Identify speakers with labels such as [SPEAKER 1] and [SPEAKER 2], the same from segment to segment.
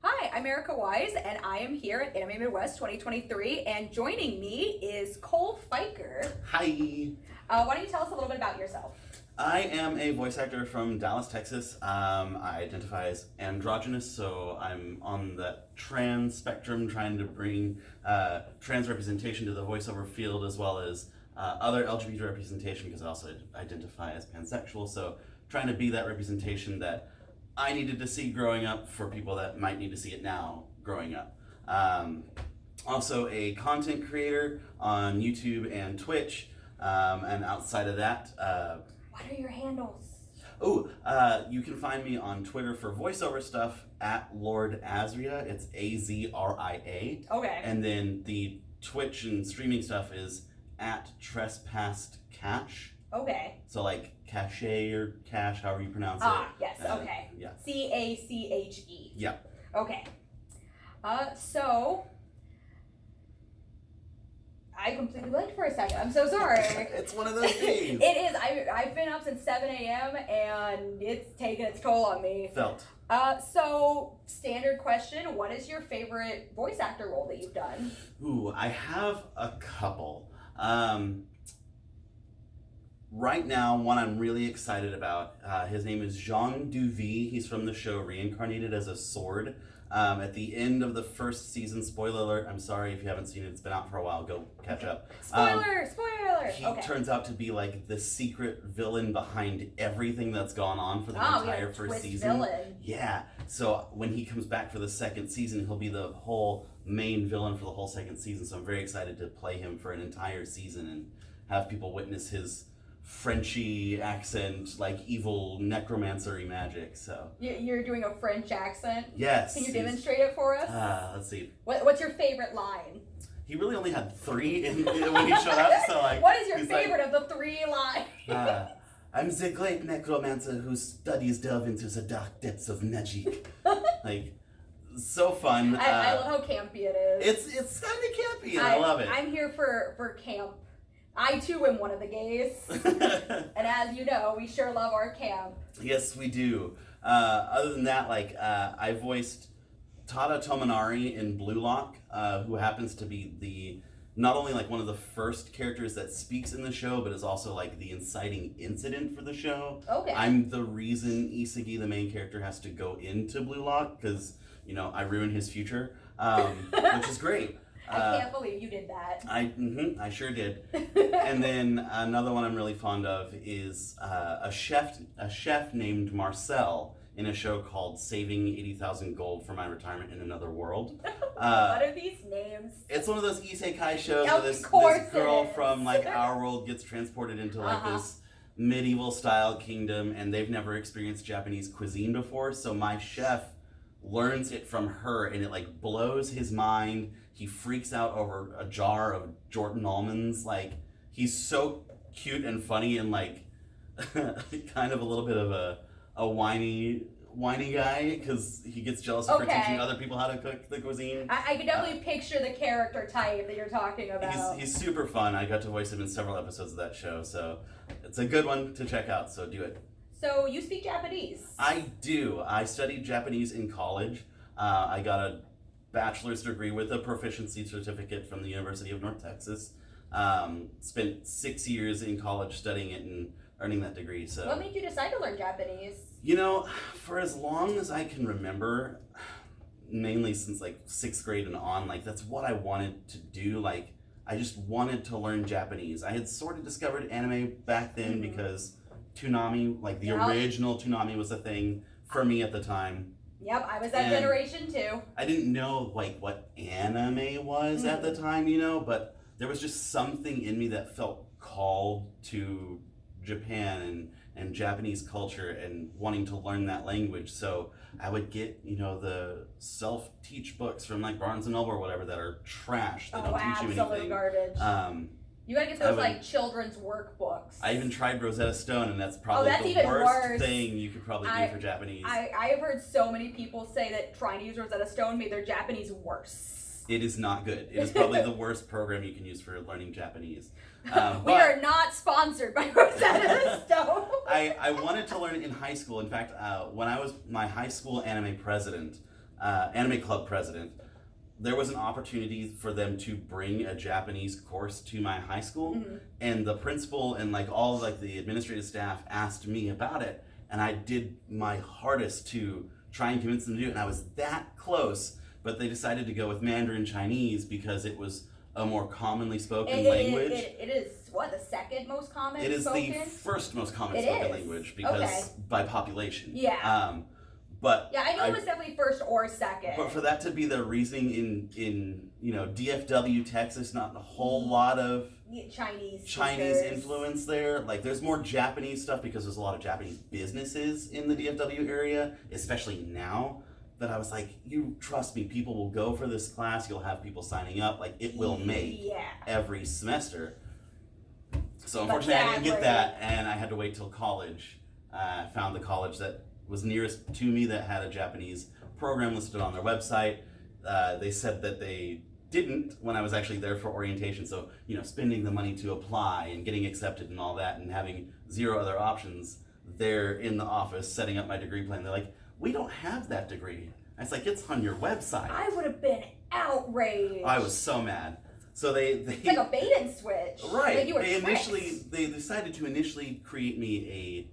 [SPEAKER 1] Hi, I'm Erica Wise, and I am here at Anime Midwest 2023, and joining me is Cole Feuchter.
[SPEAKER 2] Hi.
[SPEAKER 1] Why don't you tell us a little bit about yourself?
[SPEAKER 2] I am a voice actor from Dallas, Texas. I identify as androgynous, so I'm on the trans spectrum, trying to bring trans representation to the voiceover field, as well as other LGBT representation, because I also identify as pansexual, so trying to be that representation that I needed to see growing up for people that might need to see it now growing up. Also a content creator on YouTube and Twitch, and outside of that...
[SPEAKER 1] what are your handles?
[SPEAKER 2] You can find me on Twitter for voiceover stuff at Lord Azria. It's Azria.
[SPEAKER 1] Okay.
[SPEAKER 2] And then the Twitch and streaming stuff is at Trespassed Cash.
[SPEAKER 1] Okay.
[SPEAKER 2] So like cachet or cash, however you pronounce it.
[SPEAKER 1] Yes, okay.
[SPEAKER 2] Yeah.
[SPEAKER 1] C-A-C-H-E.
[SPEAKER 2] Yeah.
[SPEAKER 1] Okay. So... I completely blanked for a second. I'm so sorry.
[SPEAKER 2] It's one of those days.
[SPEAKER 1] It is. I've been up since 7 a.m. and it's taken its toll on me.
[SPEAKER 2] Felt.
[SPEAKER 1] So, standard question, what is your favorite voice actor role that you've done?
[SPEAKER 2] Ooh, I have a couple. Right now, one I'm really excited about, his name is Jean Duvy. He's from the show Reincarnated as a Sword. At the end of the first season, spoiler alert, I'm sorry if you haven't seen it, it's been out for a while, go catch up.
[SPEAKER 1] Spoiler!
[SPEAKER 2] He turns out to be like the secret villain behind everything that's gone on for the entire first season.
[SPEAKER 1] Villain.
[SPEAKER 2] Yeah, so when he comes back for the second season, he'll be the whole main villain for the whole second season, so I'm very excited to play him for an entire season and have people witness his Frenchy accent, like evil necromancer-y magic, so.
[SPEAKER 1] You're doing a French accent?
[SPEAKER 2] Yes.
[SPEAKER 1] Can you demonstrate it for us?
[SPEAKER 2] Let's see.
[SPEAKER 1] What's your favorite line?
[SPEAKER 2] He really only had 3 when he showed up, so like.
[SPEAKER 1] What is your favorite of the 3 lines?
[SPEAKER 2] I'm the great necromancer whose studies delve into the dark depths of magic. Like, so fun.
[SPEAKER 1] I love how campy it is.
[SPEAKER 2] It's kind of campy, and I love it.
[SPEAKER 1] I'm here for camp. I too am one of the gays, and as you know, we sure love our camp.
[SPEAKER 2] Yes, we do. Other than that, like I voiced Tada Tomonari in BLUELOCK, who happens to be not only like one of the first characters that speaks in the show, but is also like the inciting incident for the show.
[SPEAKER 1] Okay.
[SPEAKER 2] I'm the reason Isagi, the main character, has to go into BLUELOCK because I ruined his future, which is great.
[SPEAKER 1] I can't believe you did that.
[SPEAKER 2] I sure did. And then another one I'm really fond of is a chef named Marcel in a show called Saving 80,000 Gold for My Retirement in Another World.
[SPEAKER 1] What are these names?
[SPEAKER 2] It's one of those isekai shows where this girl from like our world gets transported into like this medieval style kingdom, and they've never experienced Japanese cuisine before, so my chef learns it from her, and it like blows his mind. He freaks out over a jar of Jordan almonds. Like, he's so cute and funny, and like kind of a little bit of a whiny guy, because he gets jealous of her teaching other people how to cook the cuisine.
[SPEAKER 1] I can definitely picture the character type that you're talking about.
[SPEAKER 2] He's super fun. I got to voice him in several episodes of that show, so it's a good one to check out, so do it.
[SPEAKER 1] So you speak Japanese? I
[SPEAKER 2] do. I studied Japanese in college. I got a bachelor's degree with a proficiency certificate from the University of North Texas. Spent 6 years in college studying it and earning that degree. So
[SPEAKER 1] what made you decide to learn Japanese?
[SPEAKER 2] For as long as I can remember, mainly since like 6th grade and on, like that's what I wanted to do. Like I just wanted to learn Japanese. I had sort of discovered anime back then because Toonami, like the original Toonami, was a thing for me at the time.
[SPEAKER 1] Yep, I was that generation too.
[SPEAKER 2] I didn't know like what anime was at the time, but there was just something in me that felt called to Japan and Japanese culture and wanting to learn that language. So I would get, the self-teach books from like Barnes & Noble or whatever that are trash. They don't teach you anything.
[SPEAKER 1] Absolute garbage. You gotta get those like children's workbooks.
[SPEAKER 2] I even tried Rosetta Stone, and that's probably the worst thing you could probably do for Japanese.
[SPEAKER 1] I have heard so many people say that trying to use Rosetta Stone made their Japanese worse.
[SPEAKER 2] It is not good. It is probably the worst program you can use for learning Japanese.
[SPEAKER 1] We are not sponsored by Rosetta Stone.
[SPEAKER 2] I wanted to learn it in high school. In fact, when I was my high school anime president, anime club president, there was an opportunity for them to bring a Japanese course to my high school, and the principal and like all of like the administrative staff asked me about it, and I did my hardest to try and convince them to do it, and I was that close, but they decided to go with Mandarin Chinese because it was a more commonly spoken language.
[SPEAKER 1] It is what, the second most common spoken?
[SPEAKER 2] It is the first most common spoken language because by population.
[SPEAKER 1] Yeah.
[SPEAKER 2] But
[SPEAKER 1] yeah, I knew it was definitely first or second.
[SPEAKER 2] But for that to be the reasoning in you know, DFW, Texas, not a whole lot of Chinese influence there. Like, there's more Japanese stuff because there's a lot of Japanese businesses in the DFW area, especially now. But I was like, you trust me, people will go for this class, you'll have people signing up, like, it will make every semester. So unfortunately I didn't get that, and I had to wait till college. Found the college that was nearest to me that had a Japanese program listed on their website. They said that they didn't when I was actually there for orientation, so, you know, spending the money to apply and getting accepted and all that and having zero other options, they're in the office setting up my degree plan. They're like, we don't have that degree. I was like, it's on your website. I
[SPEAKER 1] would have been outraged.
[SPEAKER 2] I was so mad. So it's
[SPEAKER 1] like a bait and switch.
[SPEAKER 2] Right.
[SPEAKER 1] Like you were
[SPEAKER 2] they decided to initially create me a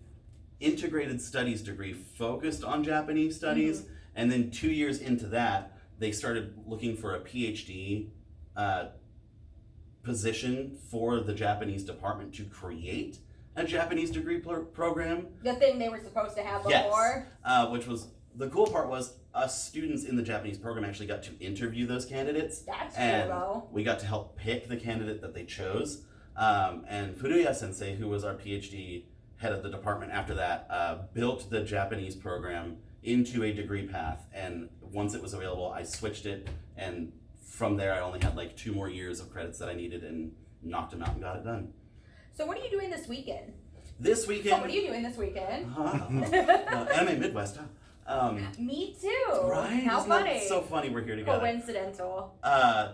[SPEAKER 2] integrated studies degree focused on Japanese studies, and then 2 years into that, they started looking for a PhD position for the Japanese department to create a Japanese degree program.
[SPEAKER 1] The thing they were supposed to have before.
[SPEAKER 2] Yes. Which was, the cool part was us students in the Japanese program actually got to interview those candidates.
[SPEAKER 1] That's
[SPEAKER 2] and
[SPEAKER 1] cool, though.
[SPEAKER 2] We got to help pick the candidate that they chose. And Furuya sensei, who was our PhD head of the department after that, built the Japanese program into a degree path. And once it was available, I switched it. And from there, I only had like 2 more years of credits that I needed and knocked them out and got it done.
[SPEAKER 1] So what are you doing this weekend?
[SPEAKER 2] This weekend?
[SPEAKER 1] Oh, what are you doing this weekend?
[SPEAKER 2] Anime Midwest,
[SPEAKER 1] Me too.
[SPEAKER 2] Right?
[SPEAKER 1] How
[SPEAKER 2] Isn't
[SPEAKER 1] funny.
[SPEAKER 2] That so funny we're here together.
[SPEAKER 1] Coincidental.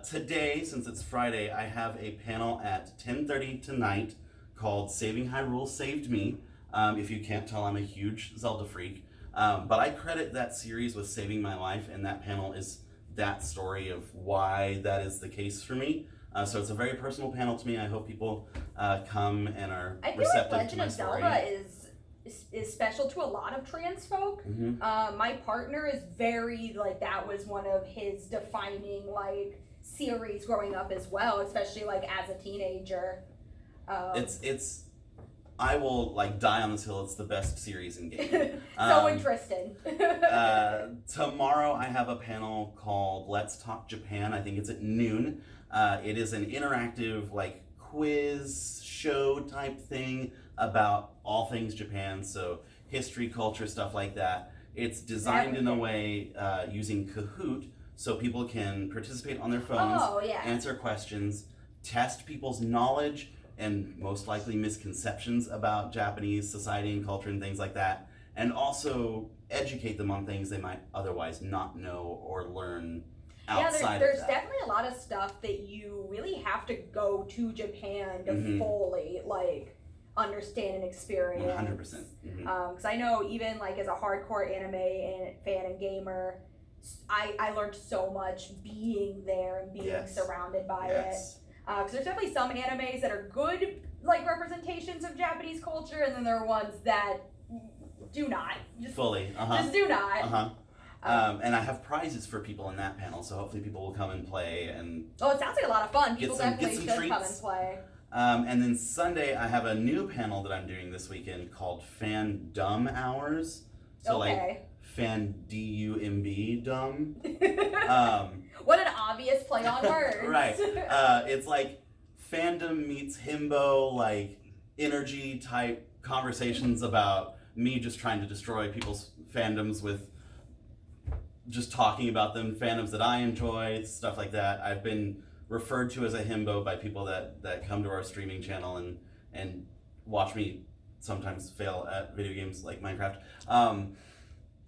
[SPEAKER 2] Today, since it's Friday, I have a panel at 10:30 tonight called Saving Hyrule Saved Me. If you can't tell, I'm a huge Zelda freak. But I credit that series with saving my life, and that panel is that story of why that is the case for me. So it's a very personal panel to me. I hope people come and are receptive to my story.
[SPEAKER 1] I feel like Legend of Zelda is special to a lot of trans folk. My partner is very, like, that was one of his defining, like, series growing up as well, especially, like, as a teenager.
[SPEAKER 2] I will, like, die on this hill. It's the best series in gaming.
[SPEAKER 1] So interesting.
[SPEAKER 2] Tomorrow I have a panel called Let's Talk Japan. I think it's at noon. It is an interactive, like, quiz show type thing about all things Japan, so history, culture, stuff like that. It's designed in a way using Kahoot, so people can participate on their phones, answer questions, test people's knowledge, and most likely misconceptions about Japanese society and culture and things like that, and also educate them on things they might otherwise not know or learn outside of that.
[SPEAKER 1] There's definitely a lot of stuff that you really have to go to Japan to fully, like, understand and experience.
[SPEAKER 2] 100%.
[SPEAKER 1] Because I know even, like, as a hardcore anime fan and gamer, I learned so much being there and being surrounded by it. Because there's definitely some animes that are good, like, representations of Japanese culture, and then there are ones that do not. Just do not.
[SPEAKER 2] And I have prizes for people in that panel, so hopefully people will come and play. And
[SPEAKER 1] it sounds like a lot of fun. People definitely should
[SPEAKER 2] treats.
[SPEAKER 1] come and play.
[SPEAKER 2] And then Sunday, I have a new panel that I'm doing this weekend called Fandom Hours. So like Fan-D-U-M-B, dumb.
[SPEAKER 1] What an obvious play on words.
[SPEAKER 2] Right. It's like fandom meets himbo, like energy type conversations about me just trying to destroy people's fandoms with just talking about them, fandoms that I enjoy, stuff like that. I've been referred to as a himbo by people that come to our streaming channel and watch me sometimes fail at video games like Minecraft.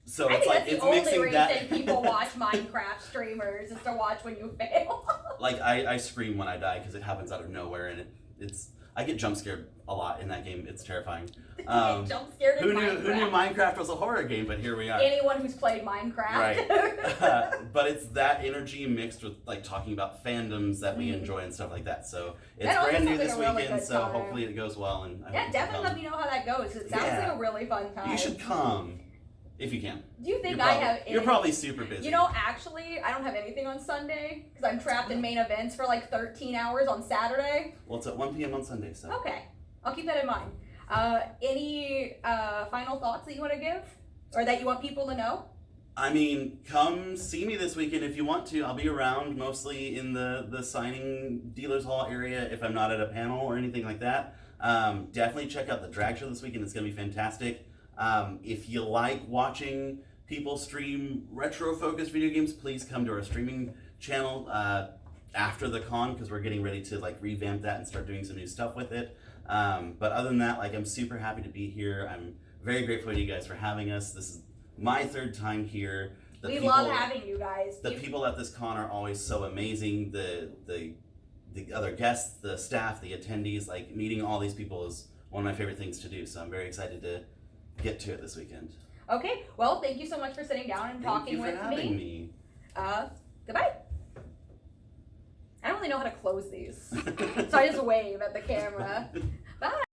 [SPEAKER 2] So
[SPEAKER 1] I
[SPEAKER 2] it's
[SPEAKER 1] think
[SPEAKER 2] like
[SPEAKER 1] that's
[SPEAKER 2] it's
[SPEAKER 1] the only
[SPEAKER 2] mixing
[SPEAKER 1] reason
[SPEAKER 2] that.
[SPEAKER 1] people watch Minecraft streamers is to watch when you fail.
[SPEAKER 2] Like I scream when I die because it happens out of nowhere, and it's I get jump scared a lot in that game. It's terrifying.
[SPEAKER 1] Jump scared in
[SPEAKER 2] Who
[SPEAKER 1] Minecraft.
[SPEAKER 2] knew Minecraft was a horror game? But here we are.
[SPEAKER 1] Anyone who's played Minecraft.
[SPEAKER 2] Right. But it's that energy mixed with like talking about fandoms that we enjoy and stuff like that. So it's brand new this weekend. So hopefully it goes well. And
[SPEAKER 1] yeah, definitely let me know how that goes. It sounds like a really fun time.
[SPEAKER 2] You should come. If you can.
[SPEAKER 1] Do you think
[SPEAKER 2] You're probably super busy.
[SPEAKER 1] You know, actually, I don't have anything on Sunday because I'm trapped in main events for like 13 hours on Saturday.
[SPEAKER 2] Well, it's at 1 p.m. on Sunday, so.
[SPEAKER 1] Okay. I'll keep that in mind. Any final thoughts that you want to give? Or that you want people to know?
[SPEAKER 2] I mean, come see me this weekend if you want to. I'll be around mostly in the signing dealers hall area if I'm not at a panel or anything like that. Definitely check out the drag show this weekend. It's going to be fantastic. If you like watching people stream retro-focused video games, please come to our streaming channel after the con because we're getting ready to like revamp that and start doing some new stuff with it. But other than that, like I'm super happy to be here. I'm very grateful to you guys for having us. This is my third time here.
[SPEAKER 1] We love having you guys.
[SPEAKER 2] The people at this con are always so amazing. The other guests, the staff, the attendees, like meeting all these people is one of my favorite things to do. So I'm very excited to get to it this weekend.
[SPEAKER 1] Okay, well, thank you so much for sitting down and talking with me.
[SPEAKER 2] Thank you for having me.
[SPEAKER 1] Goodbye. I don't really know how to close these, so I just wave at the camera. Bye.